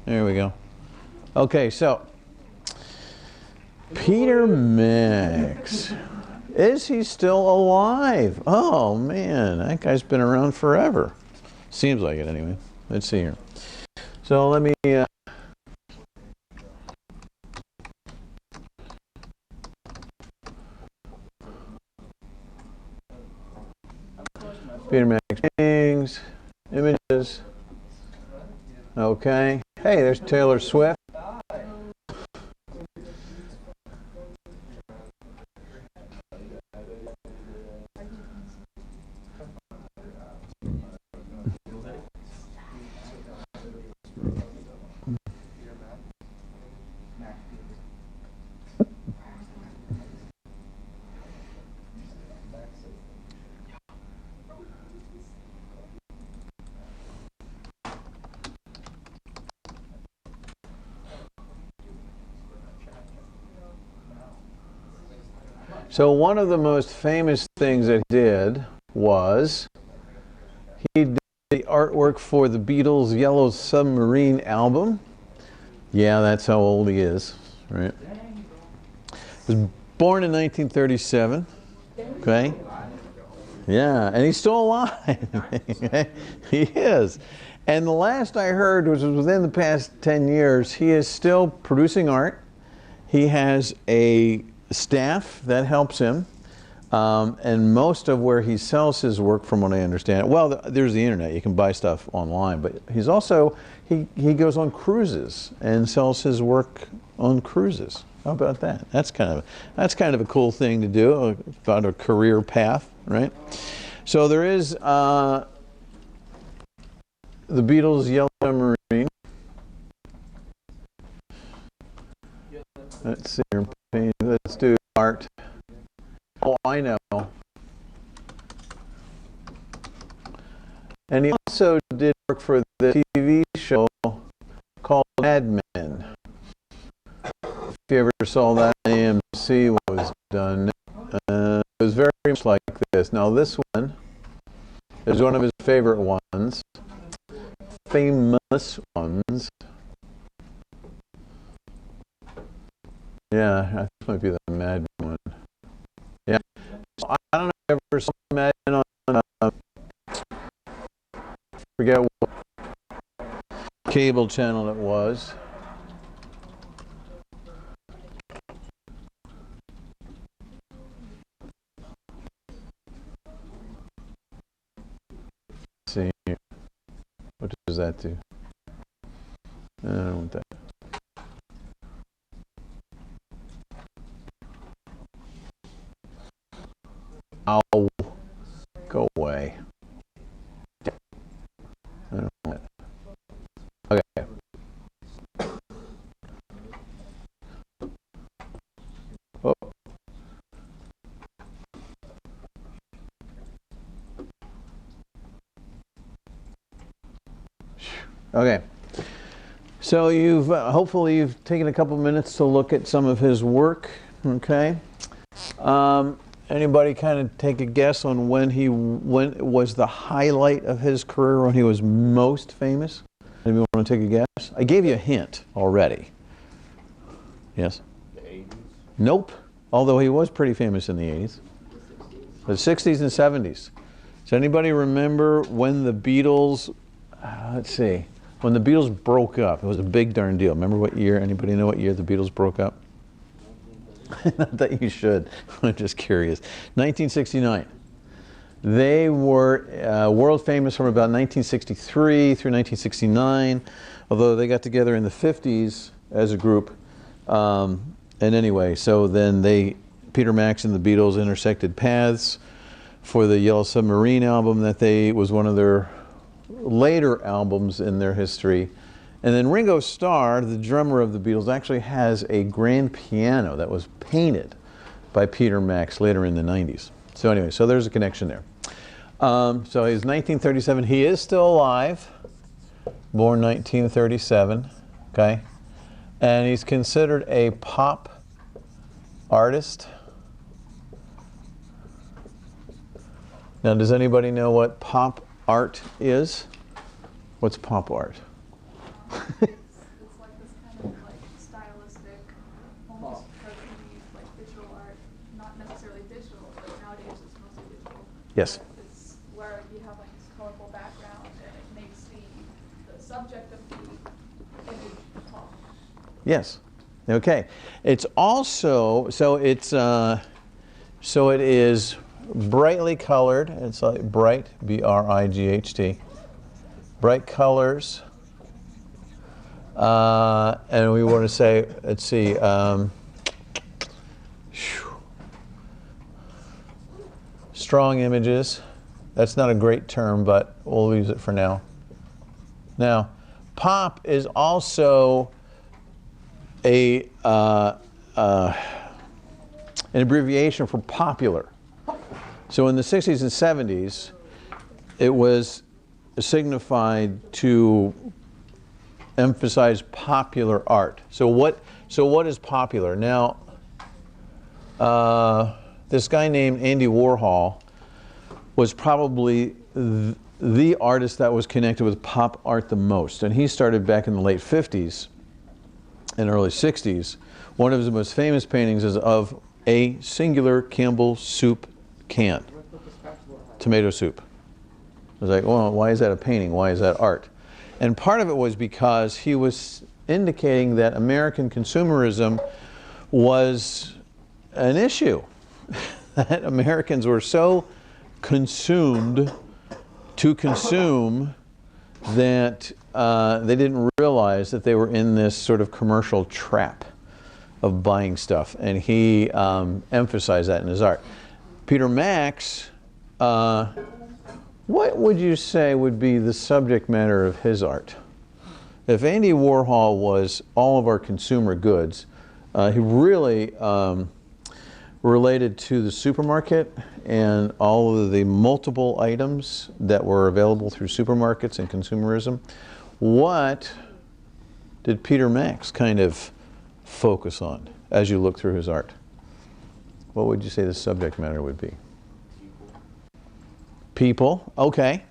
There we go. Okay, so Peter Max. Is he still alive? Oh man, that guy's been around forever. Seems like it anyway. Let's see here. So let me Peter Max paintings, images. Okay. Hey, there's Taylor Swift. So one of the most famous things that he did was he did the artwork for the Beatles' Yellow Submarine album. Yeah, that's how old he is, right? He was born in 1937, okay? Yeah, and he's still alive. He is. And the last I heard, which was within the past 10 years, he is still producing art. He has a staff that helps him, and most of where he sells his work, from what I understand, well, there's the internet, you can buy stuff online, but he's also, he goes on cruises and sells his work on cruises. How about that? That's kind of a cool thing to do, about a career path, right? So there is the Beatles' Yellow Submarine. Let's see here. Let's do art. Oh, I know. And he also did work for the TV show called Mad Men. If you ever saw that on AMC, what was done, it was very much like this. Now this one is one of his favorite ones, famous ones. Yeah, this might be the Mad one. Yeah, so I don't know if I ever saw Mad Men on, forget what cable channel it was. Let's see, what does that do? I don't want that. Ow. Go away. I don't want it. Okay. Oh. Okay. So you've hopefully you've taken a couple minutes to look at some of his work. Okay. Anybody kind of take a guess on when was the highlight of his career, when he was most famous? Anybody want to take a guess? I gave you a hint already. Yes? The 80s? Nope. Although he was pretty famous in the 80s. The 60s and 70s. Does anybody remember when the Beatles, let's see, when the Beatles broke up? It was a big darn deal. Remember what year? Anybody know what year the Beatles broke up? Not that you should. I'm just curious. 1969. They were world famous from about 1963 through 1969, although they got together in the 50s as a group. And anyway, so then Peter Max and the Beatles intersected paths for the Yellow Submarine album was one of their later albums in their history. And then Ringo Starr, the drummer of the Beatles, actually has a grand piano that was painted by Peter Max later in the 90s. So anyway, so there's a connection there. So he's 1937. He is still alive, born 1937, okay? And he's considered a pop artist. Now, does anybody know what pop art is? What's pop art? Yes. It's where you have like this colorful background and it makes the subject of the image talk. Yes. Okay. It's also, so it is brightly colored. It's like bright, B-R-I-G-H-T. Bright colors. And we want to say, let's see, strong images. That's not a great term, but we'll use it for now. Now, pop is also an abbreviation for popular. So in the 60s and 70s, it was signified to emphasize popular art. So what is popular? Now, this guy named Andy Warhol was probably the artist that was connected with pop art the most. And he started back in the late 50s and early 60s. One of his most famous paintings is of a singular Campbell soup can, tomato soup. I was like, well, why is that a painting? Why is that art? And part of it was because he was indicating that American consumerism was an issue. That Americans were so consumed to consume that they didn't realize that they were in this sort of commercial trap of buying stuff. And he emphasized that in his art. Peter Max, what would you say would be the subject matter of his art? If Andy Warhol was all of our consumer goods, he really related to the supermarket and all of the multiple items that were available through supermarkets and consumerism. What did Peter Max kind of focus on as you look through his art? What would you say the subject matter would be? People, okay,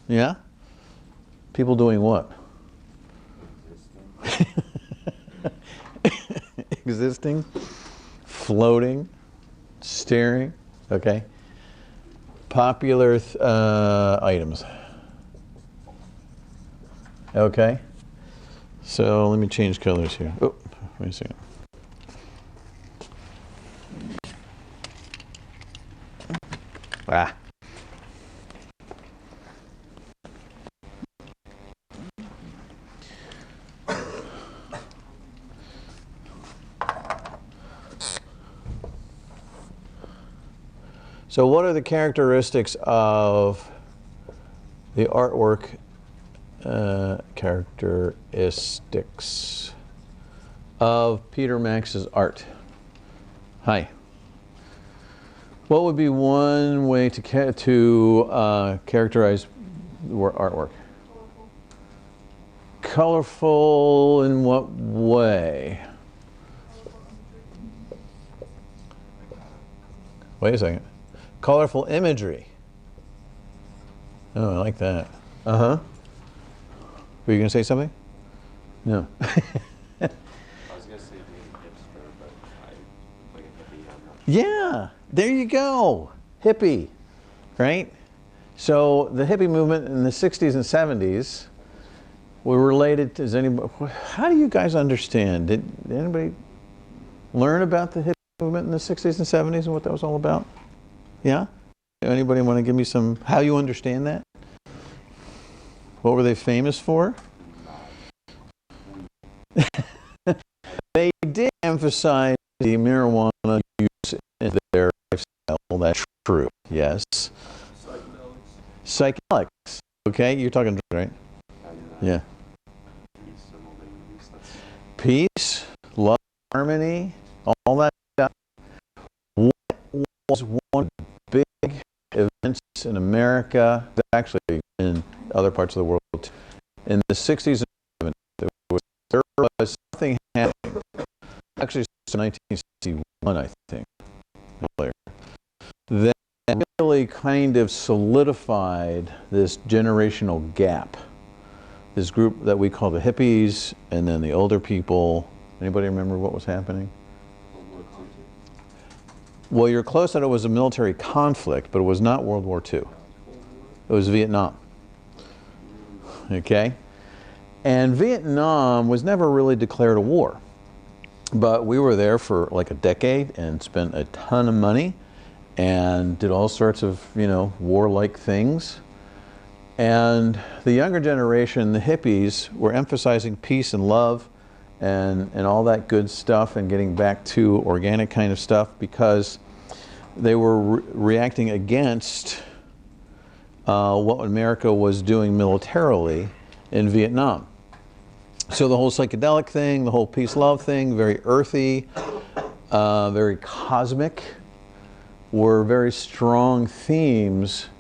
yeah. People doing what? Existing, floating, staring, okay. Popular items. Okay. So let me change colors here. Oh, wait a second. Ah. So what are the characteristics of the artwork, characteristics of Peter Max's art? Hi. What would be one way to characterize the artwork? Colorful in what way? Wait a second. Colorful imagery. Oh, I like that. Uh-huh. Were you going to say something? No. I was going to say being hipster, but like a hippie. I'm not sure. Yeah, there you go. Hippie, right? So the hippie movement in the 60s and 70s were related to, how do you guys understand? Did anybody learn about the hippie movement in the 60s and 70s and what that was all about? Yeah? Anybody want to give me some, how you understand that? What were they famous for? They did emphasize the marijuana use in their lifestyle. That's true, yes. Psychedelics. Okay, you're talking, right? Yeah. Peace, love, harmony, all that stuff. What was one big event in America, actually in other parts of the world, in the 60s and 70s, there was something happening, actually since 1961, I think, that really kind of solidified this generational gap. This group that we call the hippies, and then the older people. Anybody remember what was happening? Well, you're close that it was a military conflict, but it was not World War II. It was Vietnam. Okay? And Vietnam was never really declared a war. But we were there for like a decade and spent a ton of money and did all sorts of, you know, warlike things. And the younger generation, the hippies, were emphasizing peace and love and all that good stuff and getting back to organic kind of stuff because they were reacting against what America was doing militarily in Vietnam. So the whole psychedelic thing, the whole peace-love thing, very earthy, very cosmic, were very strong themes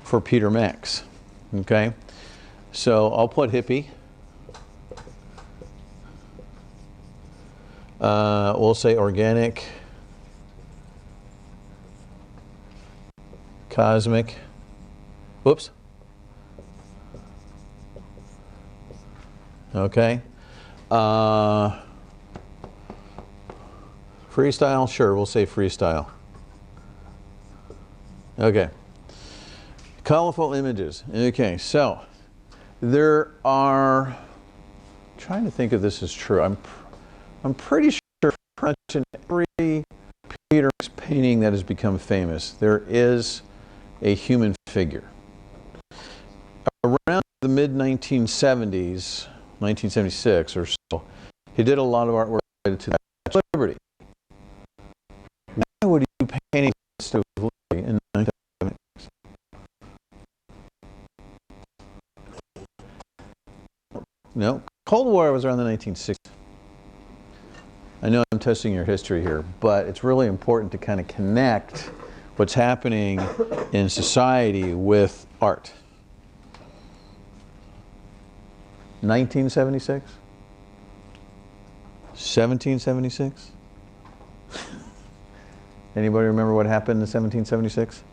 for Peter Max. Okay? So I'll put hippie. We'll say organic, cosmic. Whoops. Okay. Freestyle? Sure, we'll say freestyle. Okay. Colorful images. Okay, so there are, I'm trying to think if this is true. I'm pretty sure pretty much in every Peter Max painting that has become famous, there is a human figure. Around the mid-1970s, 1976 or so, he did a lot of artwork related to the Statue of Liberty. Why would you paint a Statue of Liberty in 1976? No, Cold War was around the 1960s. I know I'm testing your history here, but it's really important to kind of connect what's happening in society with art. 1976? 1776? Anybody remember what happened in 1776?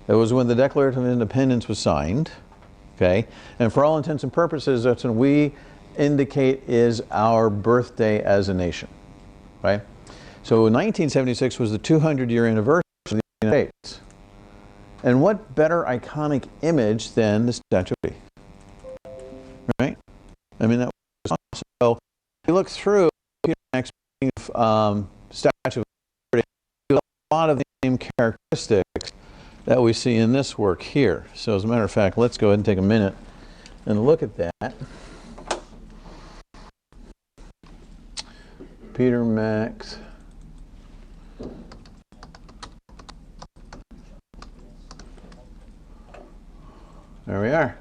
It was when the Declaration of Independence was signed, okay? And for all intents and purposes, that's when we indicate is our birthday as a nation, right? So 1976 was the 200-year anniversary of the United States. And what better iconic image than the Statue of Liberty? Right? I mean, that was awesome. So if you look through Peter Max Statue of Liberty, you have a lot of the same characteristics that we see in this work here. So as a matter of fact, let's go ahead and take a minute and look at that. Peter Max. There we are.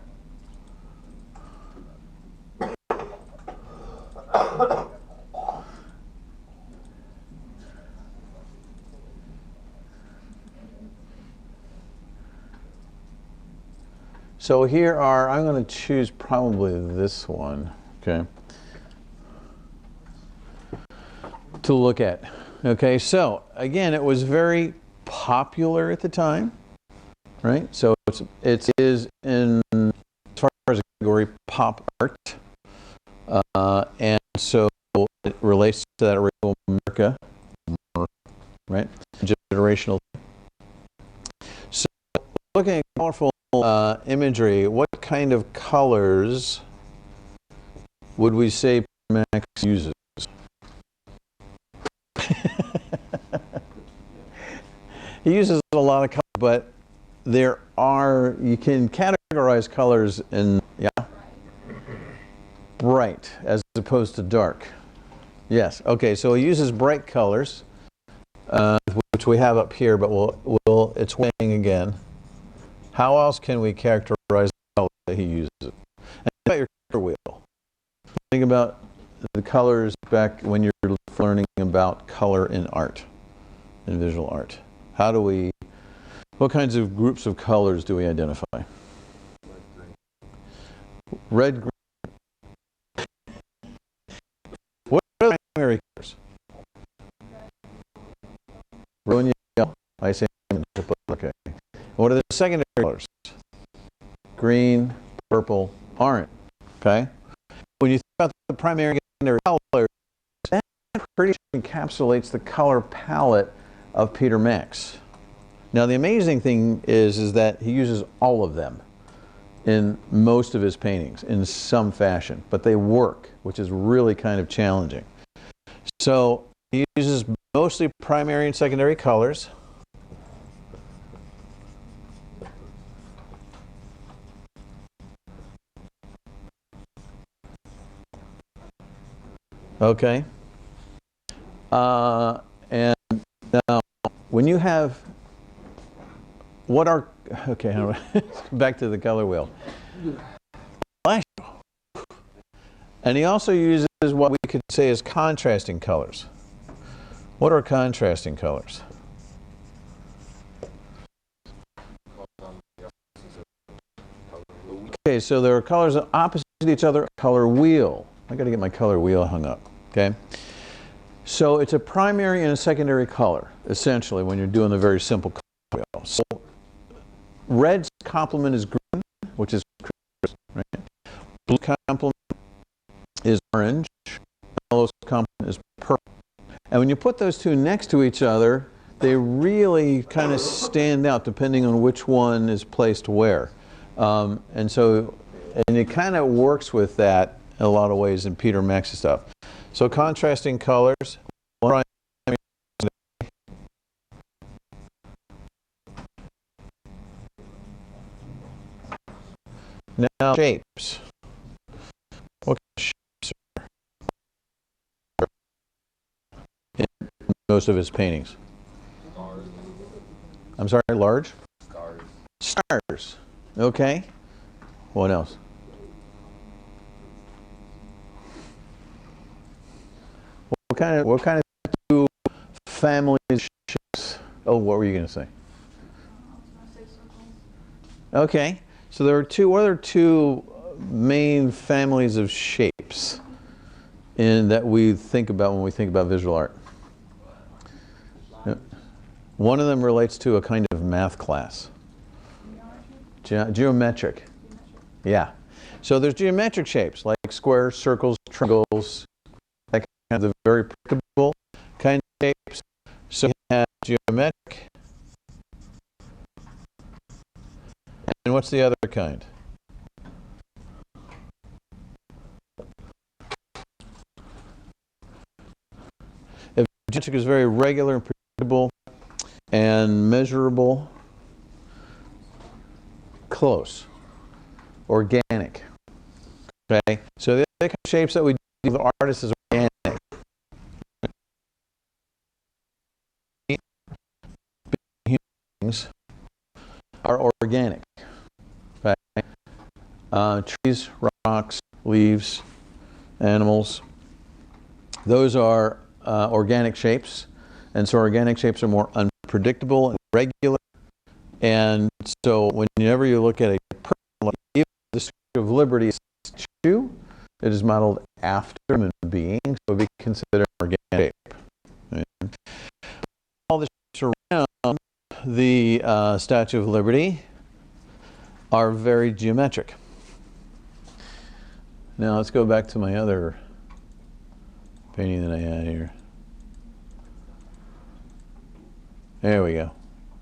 So here are, I'm going to choose probably this one, okay, to look at. Okay, so again, it was very popular at the time, right? So it is in, as far as a category, pop art, and so it relates to that original America, right? Generational. So looking at colorful imagery, what kind of colors would we say Max uses? He uses a lot of colors, but there are, you can categorize colors in, yeah? Bright as opposed to dark. Yes, okay, so he uses bright colors, which we have up here, but it's weighing again. How else can we characterize the color that he uses? And think about your color wheel. Think about the colors back when you're learning about color in art, in visual art. How do we, what kinds of groups of colors do we identify? Red, green. What are the primary colors? Red and yellow. I say okay. What are the secondary colors? Green, purple, orange. Okay? When you think about the primary and secondary colors, I'm pretty encapsulates the color palette of Peter Max. Now the amazing thing is that he uses all of them in most of his paintings in some fashion, but they work, which is really kind of challenging. So he uses mostly primary and secondary colors. Okay. And now, when you have, what are, okay, back to the color wheel. And he also uses what we could say is contrasting colors. What are contrasting colors? Okay, so there are colors opposite each other, color wheel. I got to get my color wheel hung up, okay? So it's a primary and a secondary color, essentially, when you're doing the very simple color wheel. So red's complement is green, which is crisp, right? Blue complement is orange, yellow's complement is purple. And when you put those two next to each other, they really kind of stand out depending on which one is placed where. And it kind of works with that in a lot of ways in Peter Max's stuff. So contrasting colors. Now shapes. What kind of shapes are in most of his paintings? Stars. I'm sorry, large? Stars. Stars. Okay. What else? What kind of two families of shapes? Oh, what were you going to say? Okay. So there are two. What are two main families of shapes that we think about when we think about visual art? One of them relates to a kind of math class. Geometric. Yeah. So there's geometric shapes like squares, circles, triangles, that kind of the very predictable kind of shapes. So you have geometric. And what's the other kind? If geometric is very regular and predictable and measurable, close, organic. Okay, so the other kind of shapes that we do with artists is organic. Humans are organic. Okay? Trees, rocks, leaves, animals. Those are organic shapes, and so organic shapes are more unpredictable and regular. And so whenever you look at a person, even the Statue of Liberty statue, it is modeled after human beings, so it would be considered an organic shape. And all the shapes around the Statue of Liberty are very geometric. Now let's go back to my other painting that I had here. There we go.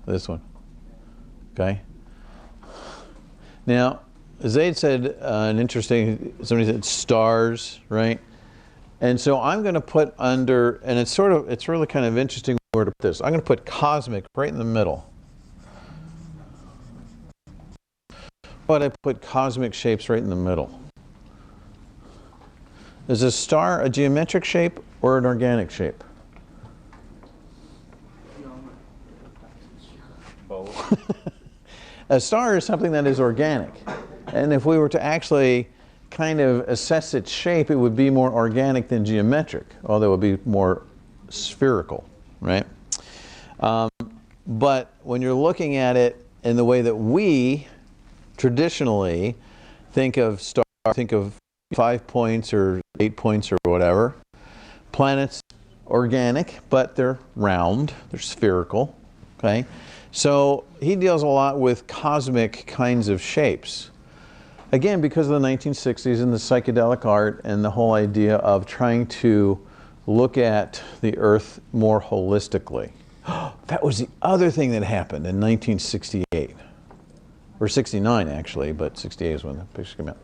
This one. Okay. Now, Zaid said somebody said stars, right? And so I'm going to put under, and it's really kind of interesting where to put this. I'm going to put cosmic right in the middle. But I put cosmic shapes right in the middle. Is a star a geometric shape or an organic shape? Both. A star is something that is organic. And if we were to actually kind of assess its shape, it would be more organic than geometric, although it would be more spherical, right? But when you're looking at it in the way that we traditionally think of stars, think of 5 points or 8 points or whatever, planets organic, but they're round, they're spherical, okay? So he deals a lot with cosmic kinds of shapes. Again, because of the 1960s and the psychedelic art and the whole idea of trying to look at the Earth more holistically. That was the other thing that happened in 1968, or 69 actually, but 68 is when the picture came out.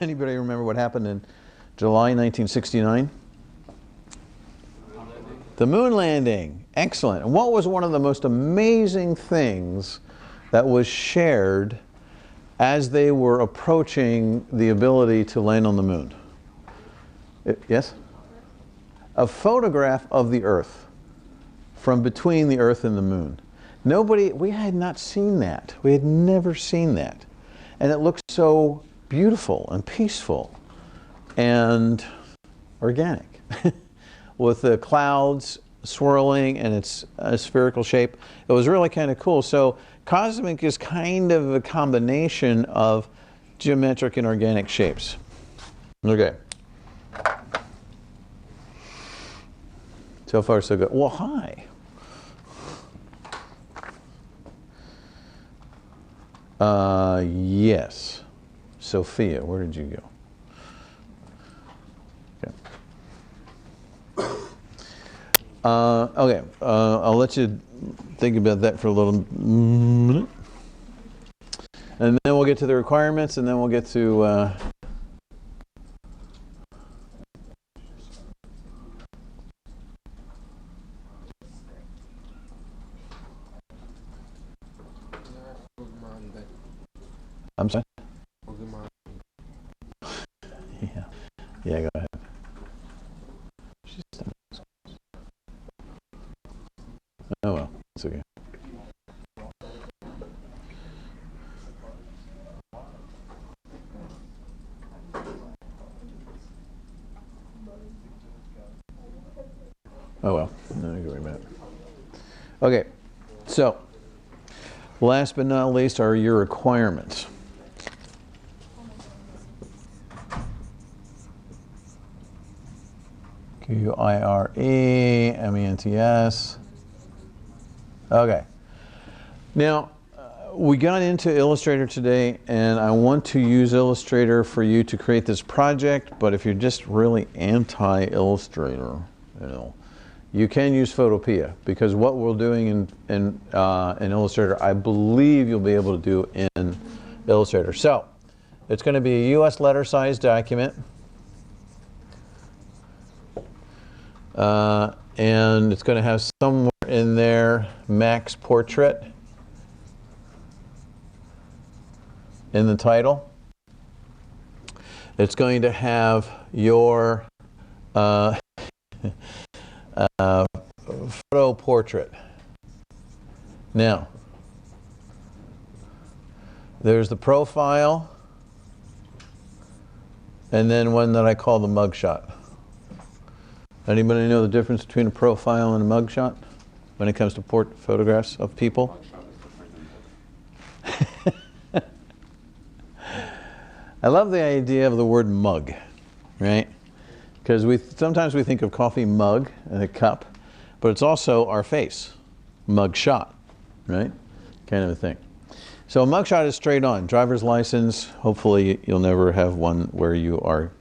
Anybody remember what happened in July 1969? The moon landing. Excellent. And what was one of the most amazing things that was shared as they were approaching the ability to land on the moon? Yes? A photograph of the Earth from between the Earth and the moon. We had not seen that. We had never seen that. And it looked so beautiful and peaceful and organic with the clouds swirling and its spherical shape. It was really kind of cool. So cosmic is kind of a combination of geometric and organic shapes. Okay. So far so good. Well, hi. Yes. Sophia, where did you go? Okay, I'll let you think about that for a little minute. And then we'll get to the requirements, and then we'll get to I'm sorry? Yeah. Yeah, go ahead. Oh well, it's okay. Oh well, no, don't worry about it. Okay, so last but not least are your requirements. QIREMENTS. Okay. Now, we got into Illustrator today, and I want to use Illustrator for you to create this project, but if you're just really anti-Illustrator, you can use Photopea, because what we're doing in Illustrator, I believe you'll be able to do in Illustrator. So, it's going to be a US letter size document. And it's going to have somewhere in there Mac's portrait in the title. It's going to have your photo portrait. Now, there's the profile, and then one that I call the mugshot. Anybody know the difference between a profile and a mugshot when it comes to photographs of people? I love the idea of the word mug, right? Because sometimes we think of coffee mug and a cup, but it's also our face, mug shot, right? Kind of a thing. So a mug shot is straight on. Driver's license, hopefully you'll never have one where you are